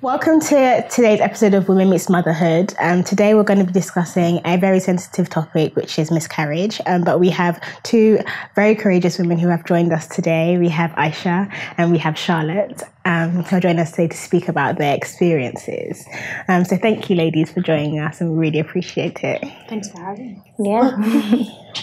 Welcome to today's episode of Women Meets Motherhood. Today we're going to be discussing a very sensitive topic, which is miscarriage. But we have two very courageous women who have joined us today. We have Aisha and we have Charlotte, who have joined us today to speak about their experiences. So thank you, ladies, for joining us, and we really appreciate it. Thanks for having us.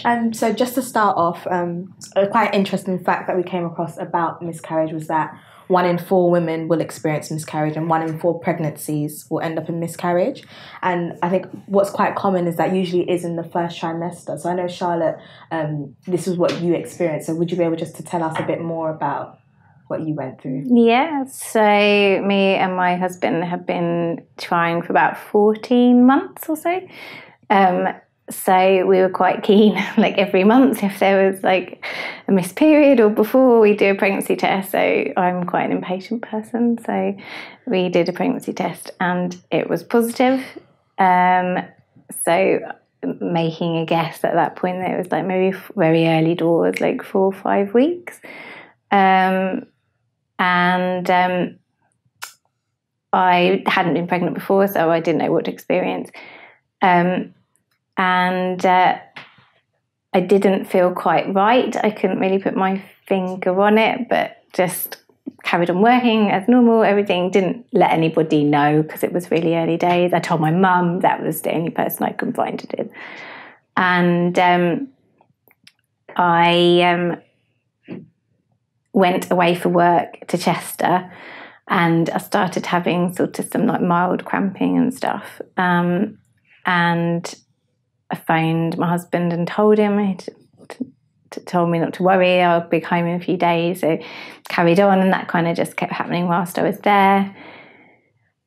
Yeah. So just to start off, a quite interesting fact that we came across about miscarriage was that 1 in 4 women will experience miscarriage and 1 in 4 pregnancies will end up in miscarriage. And I think what's quite common is that usually is in the first trimester. So I know, Charlotte, this is what you experienced. So would you be able just to tell us a bit more about what you went through? Yeah, so me and my husband have been trying for about 14 months or so. So we were quite keen, like every month, if there was like a missed period or before we do a pregnancy test. So I'm quite an impatient person. So we did a pregnancy test and it was positive. So making a guess at that point, it was like maybe very early doors, like 4 or 5 weeks. I hadn't been pregnant before, so I didn't know what to experience. And I didn't feel quite right. I couldn't really put my finger on it, but just carried on working as normal. Everything, didn't let anybody know because it was really early days. I told my mum, that was the only person I confided in. And I went away for work to Chester, and I started having sort of some like mild cramping and stuff. And I phoned my husband and told him. He told me not to worry, I'll be home in a few days. So carried on, and that kind of just kept happening whilst I was there.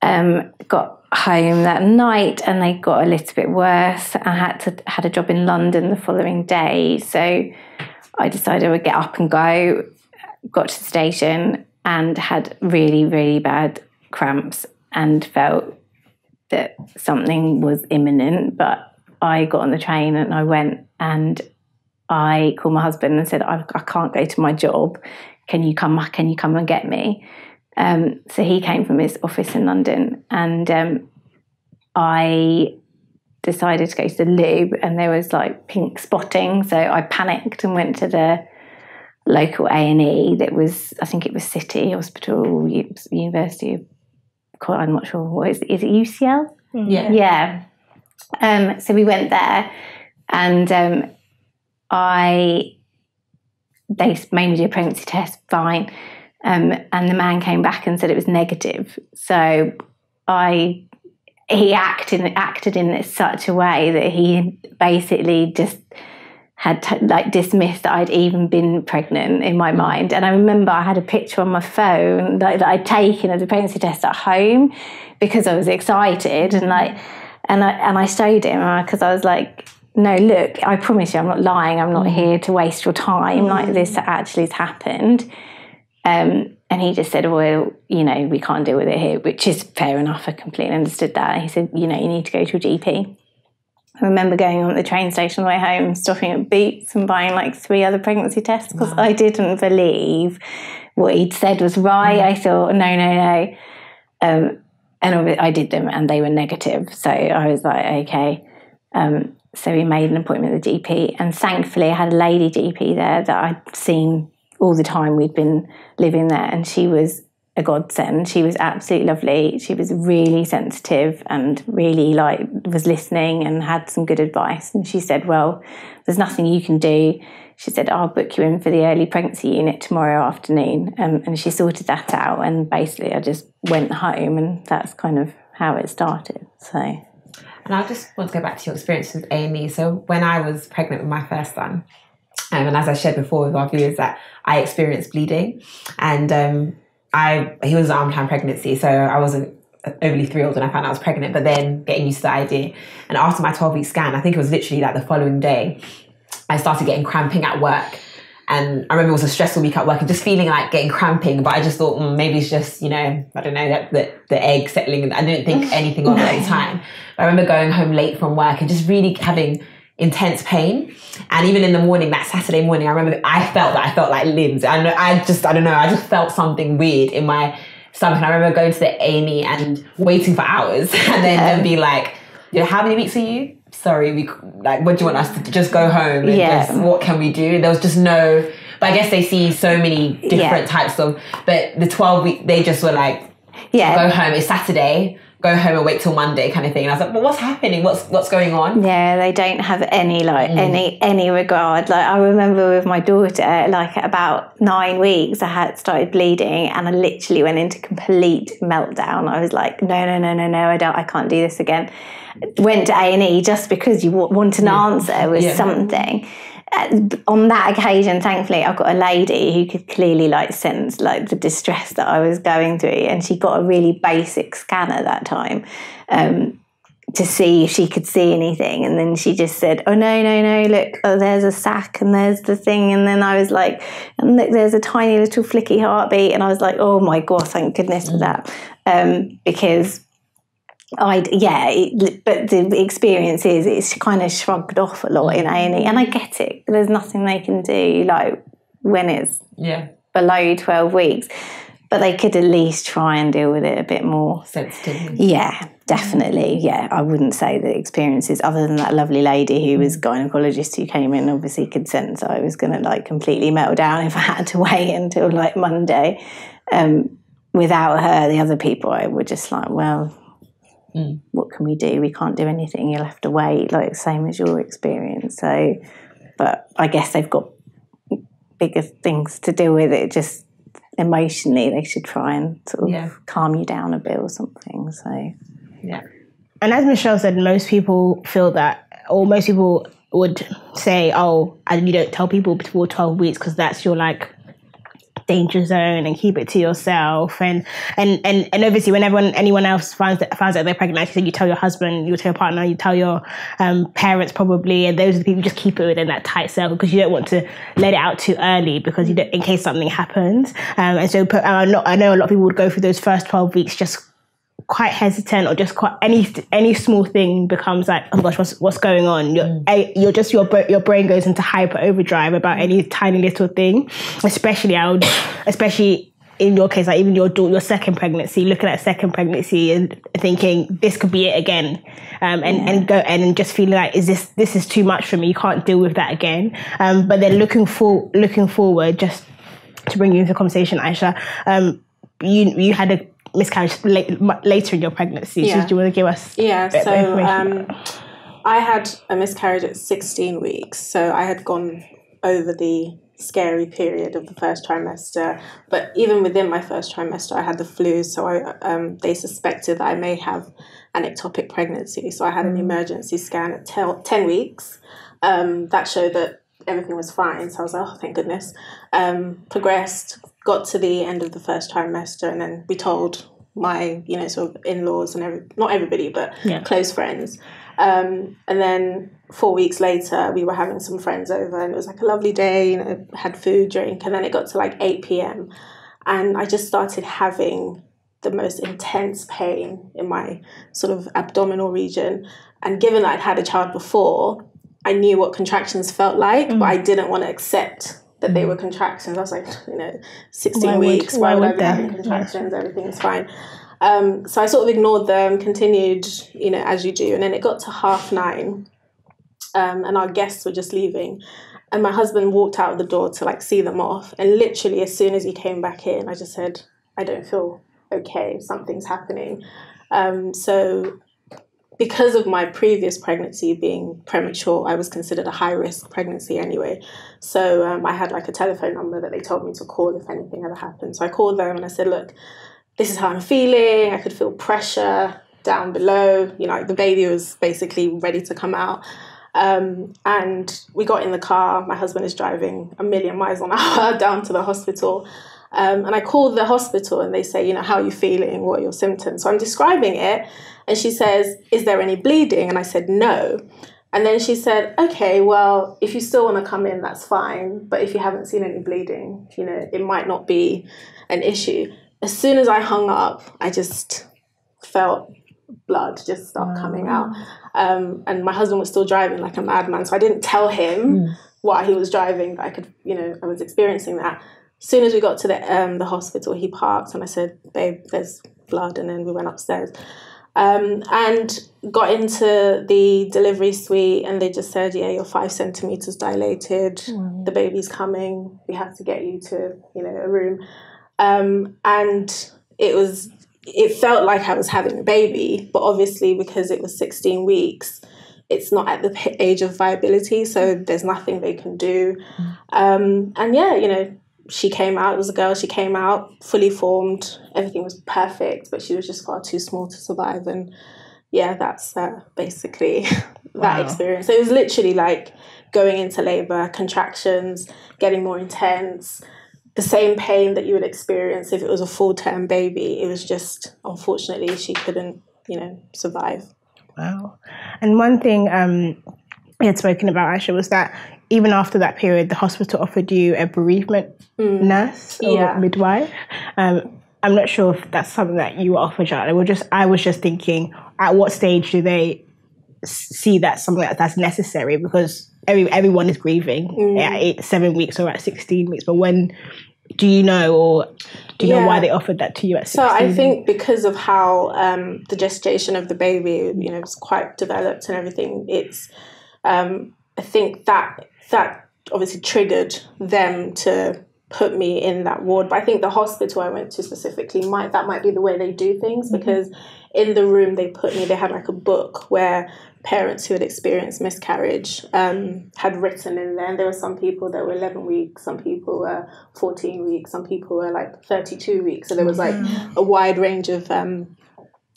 Got home that night and they got a little bit worse. I had a job in London the following day, so I decided I would get up and go. Got to the station and had really, really bad cramps and felt that something was imminent, but I got on the train and I went and I called my husband and said, I can't go to my job. Can you come and get me? So he came from his office in London, and I decided to go to the loo, and there was like pink spotting. So I panicked and went to the local A&E that was, I think it was City Hospital, University of, I'm not sure what is it UCL? Yeah. So we went there, and they made me do a pregnancy test, fine, and the man came back and said it was negative. So he acted in such a way that he basically just had dismissed that I'd even been pregnant in my mind. And I remember I had a picture on my phone that I'd taken of the pregnancy test at home because I was excited, and I showed him because I was like, no, look, I promise you I'm not lying. I'm not here to waste your time. Like, this actually has happened. And he just said, well, we can't deal with it here, which is fair enough. I completely understood that. He said, you need to go to a GP. I remember going on the train station on the way home, stopping at Boots and buying like 3 other pregnancy tests because I didn't believe what he'd said was right. I thought, no. And I did them and they were negative. So I was like, okay. So we made an appointment with the GP, and thankfully I had a lady GP there that I'd seen all the time we'd been living there, and she was a godsend. She was absolutely lovely. She was really sensitive and really was listening and had some good advice. And she said, well, there's nothing you can do. She said, I'll book you in for the early pregnancy unit tomorrow afternoon. And she sorted that out. And basically I just went home, and that's kind of how it started. So. And I just want to go back to your experience with A&E. So when I was pregnant with my first son, and as I shared before with our viewers, that I experienced bleeding, and he was an unplanned pregnancy, so I wasn't overly thrilled when I found out I was pregnant, but then getting used to the idea. And after my 12-week scan, I think it was literally like the following day, I started getting cramping at work. And I remember it was a stressful week at work and just feeling like getting cramping, but I just thought, maybe it's just, I don't know, the egg settling. I didn't think anything of it at the time. But I remember going home late from work and just really having intense pain. And even in the morning, that Saturday morning, I remember I felt like limbs. I just felt something weird in my stomach. And I remember going to the A&E and waiting for hours, and then them be like, you know, how many weeks are you? Sorry, what do you want us to just go home? And just, what can we do? There was just no, but I guess they see so many different types of, but the 12-week, they just were like, go home, it's Saturday, go home and wait till Monday kind of thing. And I was like, well, what's happening? What's going on? Yeah, they don't have any any regard. Like, I remember with my daughter, like at about 9 weeks, I had started bleeding, and I literally went into complete meltdown. I was like, no, I can't do this again. Went to A&E just because you want an answer with something. On that occasion, thankfully, I've got a lady who could clearly like sense like the distress that I was going through, and she got a really basic scanner that time to see if she could see anything. And then she just said, oh no, look, there's a sac and there's the thing. And then I was like, and look, there's a tiny little flicky heartbeat. And I was like, oh my God, thank goodness for that, because but the experience is it's kind of shrugged off a lot in A&E, and I get it. There's nothing they can do like when it's below 12 weeks, but they could at least try and deal with it a bit more sensitively. Yeah, definitely. Yeah, I wouldn't say the experiences, other than that lovely lady who was gynecologist who came in, obviously could sense I was going to like completely melt down if I had to wait until like Monday. Without her, the other people, I were just like, well, what can we do? We can't do anything. You'll have to wait, like same as your experience. So, but I guess they've got bigger things to deal with. It just emotionally, they should try and sort of calm you down a bit or something. So, And as Michelle said, most people feel that, or most people would say, "Oh, and you don't tell people before 12 weeks because that's your like danger zone, and keep it to yourself." And obviously when anyone else finds out they're pregnant, so you tell your husband, you tell your partner, you tell your parents probably, and those are the people, just keep it within that tight circle because you don't want to let it out too early, because you don't, in case something happens. And so I know a lot of people would go through those first 12 weeks just quite hesitant, or just quite any small thing becomes like, oh gosh, what's going on? Your brain goes into hyper overdrive about any tiny little thing, especially in your case, like even your second pregnancy, looking at second pregnancy and thinking this could be it again, and just feeling like, this is too much for me, you can't deal with that again. But then looking forward, just to bring you into the conversation, Aisha, you had a miscarriage later in your pregnancy. So do you want to give us information? I had a miscarriage at 16 weeks, so I had gone over the scary period of the first trimester, but even within my first trimester I had the flu, so they suspected that I may have an ectopic pregnancy, so I had an emergency scan at 10 weeks that showed that everything was fine. So I was like, oh, thank goodness. Progressed, got to the end of the first trimester, and then we told my, sort of in-laws and not everybody, but close friends. And then 4 weeks later, we were having some friends over, and it was like a lovely day, had food, drink, and then it got to like 8 p.m. and I just started having the most intense pain in my sort of abdominal region. And given that I'd had a child before, I knew what contractions felt like, but I didn't want to accept that they were contractions. I was like, 16 weeks, why would I be having contractions? Everything's fine. So I sort of ignored them, continued, as you do. And then it got to 9:30, and our guests were just leaving. And my husband walked out of the door to see them off. And literally as soon as he came back in, I just said, I don't feel okay, something's happening. So because of my previous pregnancy being premature, I was considered a high-risk pregnancy anyway. So I had a telephone number that they told me to call if anything ever happened. So I called them and I said, look, this is how I'm feeling. I could feel pressure down below. The baby was basically ready to come out. And we got in the car. My husband is driving 1,000,000 miles an hour down to the hospital. And I called the hospital and they say, how are you feeling? What are your symptoms? So I'm describing it. And she says, is there any bleeding? And I said, no. And then she said, okay, well, if you still want to come in, that's fine. But if you haven't seen any bleeding, it might not be an issue. As soon as I hung up, I just felt blood just start coming out. And my husband was still driving like a madman. So I didn't tell him while he was driving that I was experiencing that. as soon as we got to the hospital, he parked and I said, babe, there's blood. And then we went upstairs and got into the delivery suite, and they just said, yeah, you're 5 centimeters dilated. The baby's coming. We have to get you to, a room. And it felt like I was having a baby, but obviously because it was 16 weeks, it's not at the age of viability, so there's nothing they can do. And yeah, she came out, it was a girl, she came out fully formed, everything was perfect, but she was just far too small to survive. And yeah, that's basically that experience. So it was literally like going into labour, contractions, getting more intense, the same pain that you would experience if it was a full-term baby. It was just, unfortunately, she couldn't, survive. Wow. And one thing we had spoken about, Aisha, was that even after that period, the hospital offered you a bereavement nurse or midwife. I'm not sure if that's something that you were offered. I was just thinking, at what stage do they see that something that's necessary? Because everyone is grieving at 7 weeks or at 16 weeks. But when do you know, or do you know why they offered that to you at 16? So I think because of how the gestation of the baby, was quite developed and everything, it's I think that obviously triggered them to put me in that ward. But I think the hospital I went to specifically might be the way they do things, because in the room they had like a book where parents who had experienced miscarriage had written in there. And there were some people that were 11 weeks, some people were 14 weeks, some people were like 32 weeks. So there was like a wide range of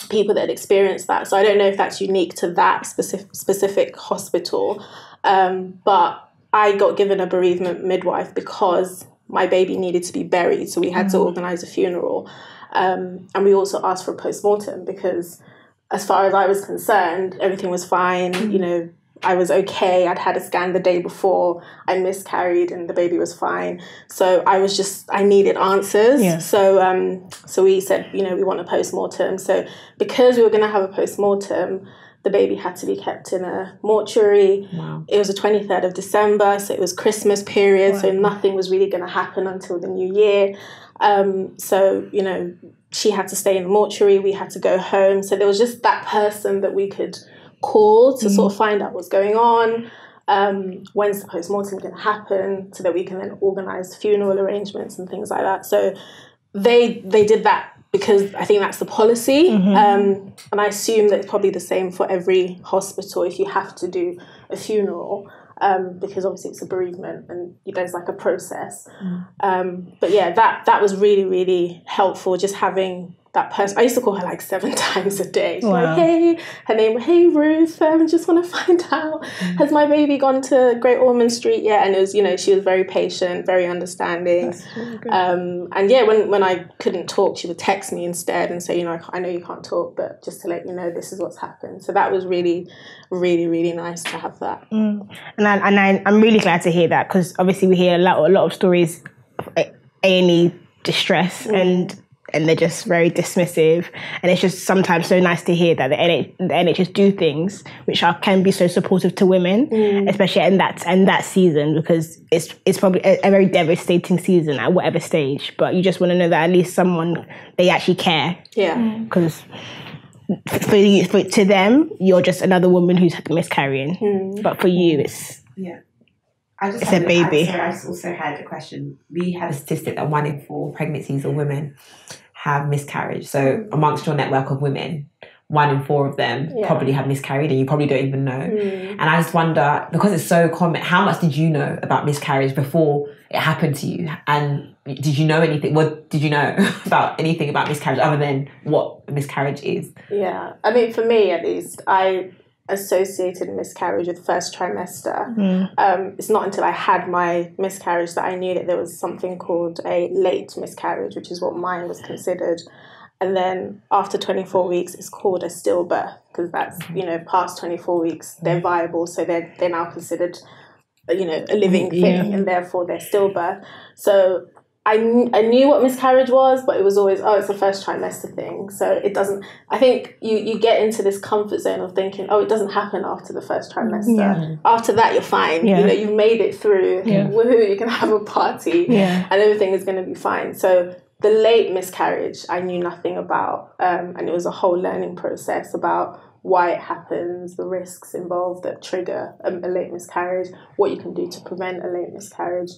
people that had experienced that. So I don't know if that's unique to that specific hospital. But I got given a bereavement midwife because my baby needed to be buried. So we had to organise a funeral. And we also asked for a post-mortem because as far as I was concerned, everything was fine. I was okay. I'd had a scan the day before. I miscarried and the baby was fine. So I needed answers. Yeah. So we said, we want a post-mortem. So because we were going to have a post-mortem, the baby had to be kept in a mortuary. Wow. It was the 23rd of December, so it was Christmas period, so nothing was really going to happen until the new year. She had to stay in the mortuary, we had to go home. So there was just that person that we could call to sort of find out what's going on, when's the post-mortem going to happen, so that we can then organise funeral arrangements and things like that. So they did that because I think that's the policy. And I assume that it's probably the same for every hospital if you have to do a funeral, because obviously it's a bereavement and there's like a process. But yeah, that was really, really helpful, just having that person. I used to call her like 7 times a day. So like, hey, her name, hey Ruth, just want to find out, has my baby gone to Great Ormond Street yet? And it was, she was very patient, very understanding. Really and yeah, when I couldn't talk, she would text me instead and say, I know you can't talk, but just to let you know, this is what's happened. So that was really, really, really nice to have that. And I'm really glad to hear that, because obviously we hear a lot of stories of A&E distress and they're just very dismissive, and it's just sometimes so nice to hear that the NHS do things which can be so supportive to women, especially in that season, because it's probably a very devastating season at whatever stage, but you just want to know that at least they actually care. Because to them, you're just another woman who's miscarrying, but for you it's it's a baby. I also had a question. We had a statistic that 1 in 4 pregnancies or women have miscarriage. So amongst your network of women, 1 in 4 of them probably have miscarried, and you probably don't even know. And I just wonder, because it's so common, how much did you know about miscarriage before it happened to you? And did you know anything? What did you know about anything about miscarriage other than what miscarriage is? Yeah, I mean, for me at least, I associated miscarriage with first trimester. It's not until I had my miscarriage that I knew that there was something called a late miscarriage, which is what mine was considered. And then after 24 weeks, it's called a stillbirth, because that's, past 24 weeks, they're viable. So they're now considered, a living thing, and therefore they're stillbirth. So I knew what miscarriage was, but it was always, it's a first trimester thing. So it doesn't, I think you get into this comfort zone of thinking, it doesn't happen after the first trimester. Yeah. After that, you're fine. Yeah. You know, you've made it through. Yeah. Woohoo, you can have a party and everything is going to be fine. So the late miscarriage, I knew nothing about. And it was a whole learning process about why it happens, the risks involved that trigger a late miscarriage, what you can do to prevent a late miscarriage.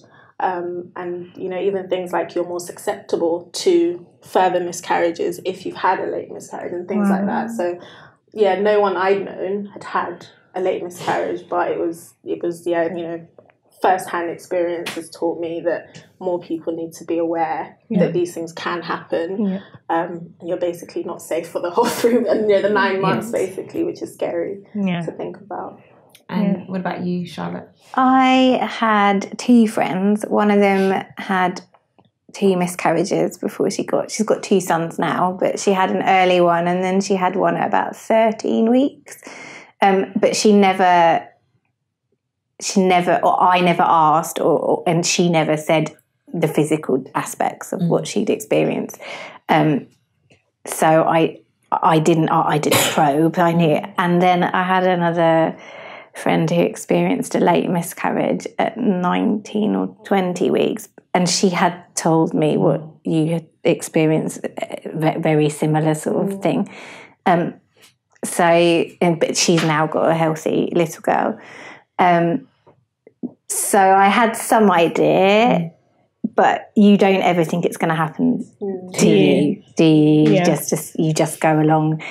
And, you know, even things like you're more susceptible to further miscarriages if you've had a late miscarriage and things like that. So, yeah, no one I'd known had a late miscarriage, but it was you know, first-hand experience has taught me that more people need to be aware that these things can happen. And you're basically not safe for the whole the 9 months, basically, which is scary to think about. And what about you, Charlotte? I had 2 friends. One of them had 2 miscarriages before she's got 2 sons now, but she had an early one and then she had one at about 13 weeks. But she never, or I never asked, and she never said the physical aspects of what she'd experienced. So I didn't probe. I knew it. And then I had another friend who experienced a late miscarriage at 19 or 20 weeks, and she had told me what you had experienced, very similar sort of thing. But she's now got a healthy little girl. So I had some idea, but you don't ever think it's going to happen to you, do you? Yeah. You just go along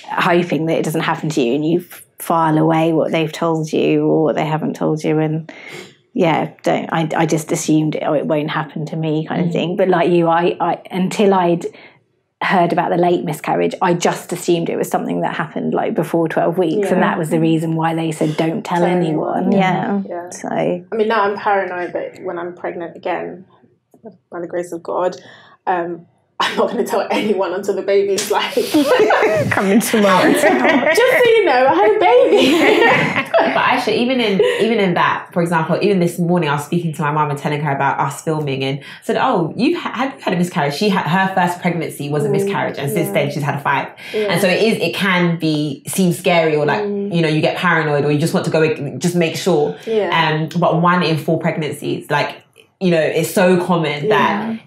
hoping that it doesn't happen to you, and you file away what they've told you or what they haven't told you, and I just assumed it won't happen to me kind of thing. But like you, I until I'd heard about the late miscarriage, I just assumed it was something that happened like before 12 weeks, and that was the reason why they said don't tell anyone. So I mean, now I'm paranoid that when I'm pregnant again, by the grace of God, I'm not going to tell anyone until the baby's like coming tomorrow. Just so you know, I had a baby. But Aisha, even in that, for example, even this morning I was speaking to my mum and telling her about us filming, and said, you've had a miscarriage. Her first pregnancy was a miscarriage, and since then she's had 5. And so it can seem scary, or like you know, you get paranoid, or you just want to go just make sure. But 1 in 4 pregnancies, like, you know, it's so common that,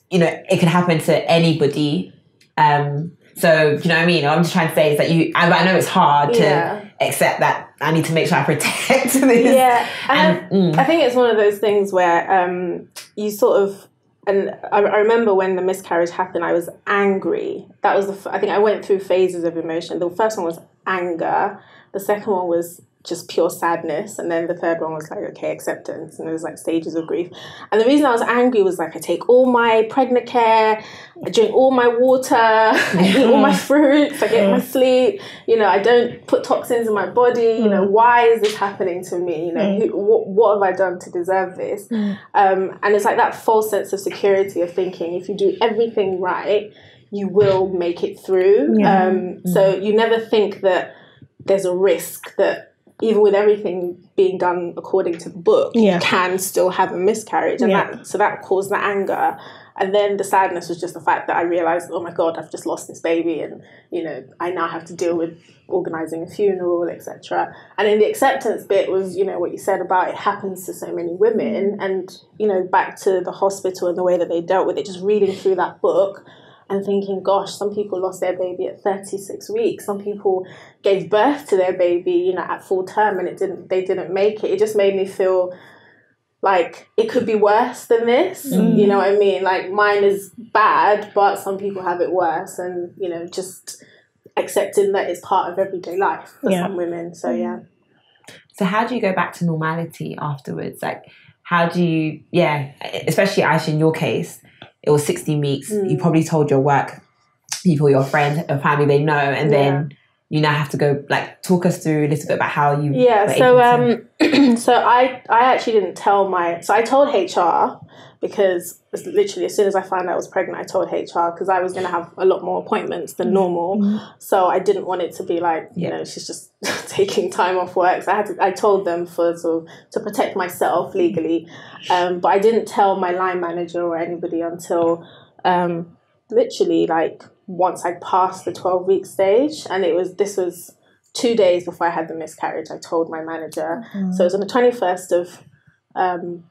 you know, it could happen to anybody. So, you know what I mean? I'm just trying to say is that I know it's hard to accept that I need to make sure I protect this. Yeah. And I think it's one of those things where you sort of, and I remember when the miscarriage happened, I was angry. That was I think I went through phases of emotion. The first one was anger. The second one was just pure sadness, and then the third one was like, okay, acceptance, and there was like stages of grief. And the reason I was angry was like, I take all my pregnant care, I drink all my water, I eat all my fruits, I get my sleep, you know, I don't put toxins in my body, you know, why is this happening to me, you know, what have I done to deserve this? And it's like that false sense of security of thinking if you do everything right, you will make it through. So you never think that there's a risk that even with everything being done according to the book, you can still have a miscarriage. And that caused the anger. And then the sadness was just the fact that I realised, oh my God, I've just lost this baby, and, you know, I now have to deal with organising a funeral, etc. And then the acceptance bit was, you know, what you said about it happens to so many women, and, you know, back to the hospital and the way that they dealt with it, just reading through that book and thinking, gosh, some people lost their baby at 36 weeks. Some people gave birth to their baby, you know, at full term, and they didn't make it. It just made me feel like it could be worse than this. You know what I mean? Like, mine is bad, but some people have it worse, and, you know, just accepting that it's part of everyday life for some women. So, So how do you go back to normality afterwards? Like, how do you, especially Aisha, in your case, it was 16 weeks. You probably told your work people, your friends, your family, they know, and then you now have to go, like, talk us through a little bit about how you so I actually didn't tell so I told HR, because literally as soon as I found out I was pregnant, I told HR, because I was going to have a lot more appointments than normal. So I didn't want it to be like, you know, she's just taking time off work. So I told them to protect myself legally. But I didn't tell my line manager or anybody until literally like once I passed the 12-week stage. And this was 2 days before I had the miscarriage. I told my manager. So it was on the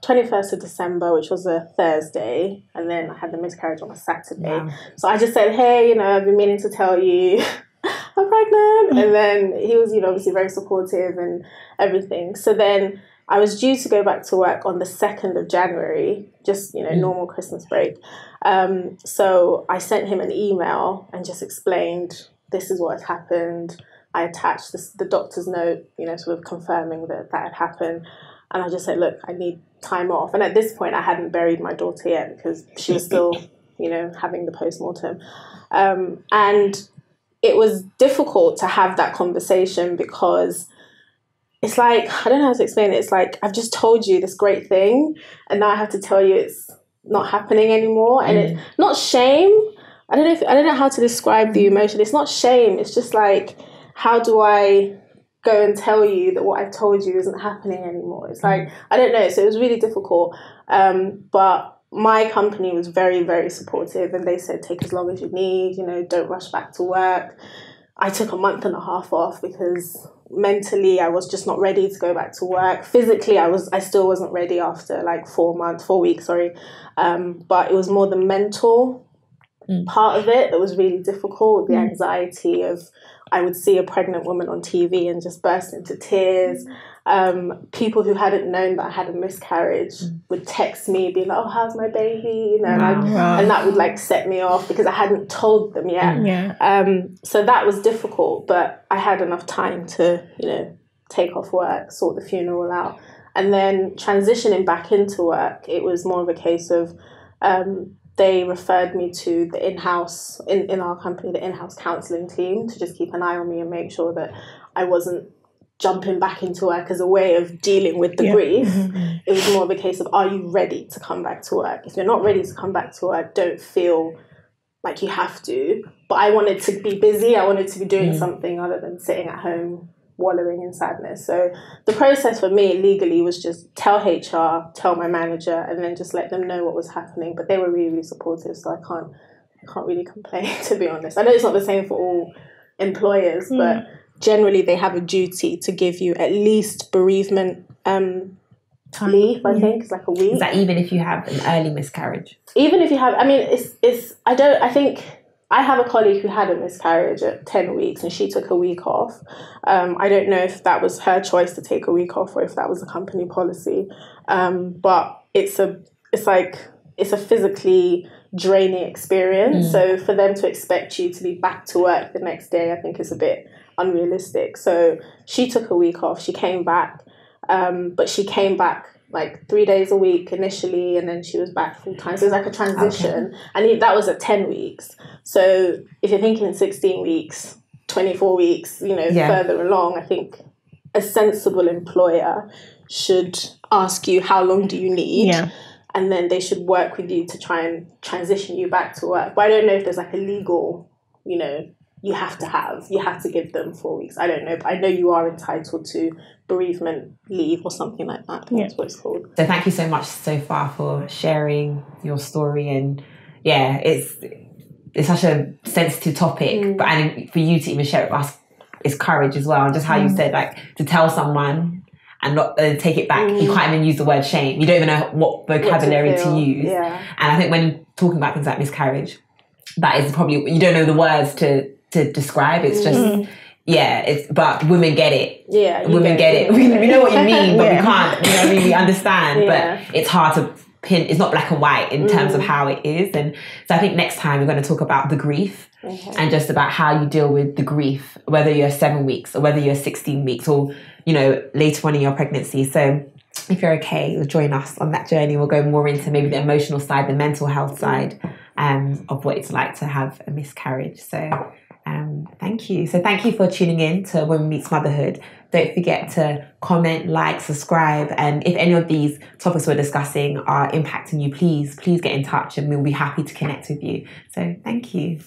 21st of December, which was a Thursday, and then I had the miscarriage on a Saturday. So I just said, hey, you know, I've been meaning to tell you I'm pregnant. And then he was, you know, obviously very supportive and everything. So then I was due to go back to work on the 2nd of January, just, you know, normal Christmas break. So I sent him an email and just explained, this is what had happened. I attached the doctor's note, you know, sort of confirming that had happened. And I just said, look, I need time off. And at this point, I hadn't buried my daughter yet because she was still, you know, having the postmortem. And it was difficult to have that conversation because it's like, I don't know how to explain it. It's like, I've just told you this great thing, and now I have to tell you it's not happening anymore. And it's not shame. I don't know how to describe the emotion. It's not shame. It's just like, how do I go and tell you that what I've told you isn't happening anymore? It's like, I don't know. So it was really difficult. But my company was very, very supportive, and they said, take as long as you need, you know, don't rush back to work. I took a month and a half off because mentally I was just not ready to go back to work. Physically, I still wasn't ready after like 4 weeks. But it was more the mental part of it that was really difficult. The anxiety of, I would see a pregnant woman on TV and just burst into tears. People who hadn't known that I had a miscarriage would text me, be like, oh, how's my baby? You know, and that would like set me off because I hadn't told them yet. So that was difficult, but I had enough time to, you know, take off work, sort the funeral out. And then transitioning back into work, it was more of a case of, they referred me to the in-house, in our company, the in-house counselling team to just keep an eye on me and make sure that I wasn't jumping back into work as a way of dealing with the grief. It was more of a case of, are you ready to come back to work? If you're not ready to come back to work, don't feel like you have to. But I wanted to be busy. I wanted to be doing something other than sitting at home wallowing in sadness. So the process for me legally was just tell HR, tell my manager, and then just let them know what was happening. But they were really, really supportive, so I can't really complain, to be honest. I know it's not the same for all employers, but generally they have a duty to give you at least bereavement leave. I think it's like a week. Is that even if you have an early miscarriage? Even if you have, I mean, I think I have a colleague who had a miscarriage at 10 weeks and she took a week off. I don't know if that was her choice to take a week off or if that was a company policy. But it's a physically draining experience. So for them to expect you to be back to work the next day, I think is a bit unrealistic. So she took a week off. She came back, but she came back like 3 days a week initially, and then she was back full time. So it was like a transition. And that was at 10 weeks. So if you're thinking 16 weeks, 24 weeks, you know, further along, I think a sensible employer should ask you, how long do you need? And then they should work with you to try and transition you back to work. But I don't know if there's like a legal, you know, you have to give them 4 weeks. I don't know, but I know you are entitled to bereavement leave or something like that. That's what it's called. So thank you so much so far for sharing your story. And yeah, it's such a sensitive topic, but and for you to even share it with us is courage as well. And just how you said, like, to tell someone and not take it back. You can't even use the word shame. You don't even know what vocabulary to use. And I think when you're talking about things like miscarriage, that is probably, you don't know the words to describe. It's just but women get it. Women get it. We know what you mean, but we can't, you know, really understand. But it's hard to pin. It's not black and white in terms of how it is. And so I think next time we're going to talk about the grief and just about how you deal with the grief, whether you're 7 weeks or whether you're 16 weeks or, you know, later on in your pregnancy. So if you're okay, you'll join us on that journey. We'll go more into maybe the emotional side, the mental health side of what it's like to have a miscarriage. So Thank you. So thank you for tuning in to Women Meets Motherhood. Don't forget to comment, like, subscribe. And if any of these topics we're discussing are impacting you, please get in touch and we'll be happy to connect with you. So thank you.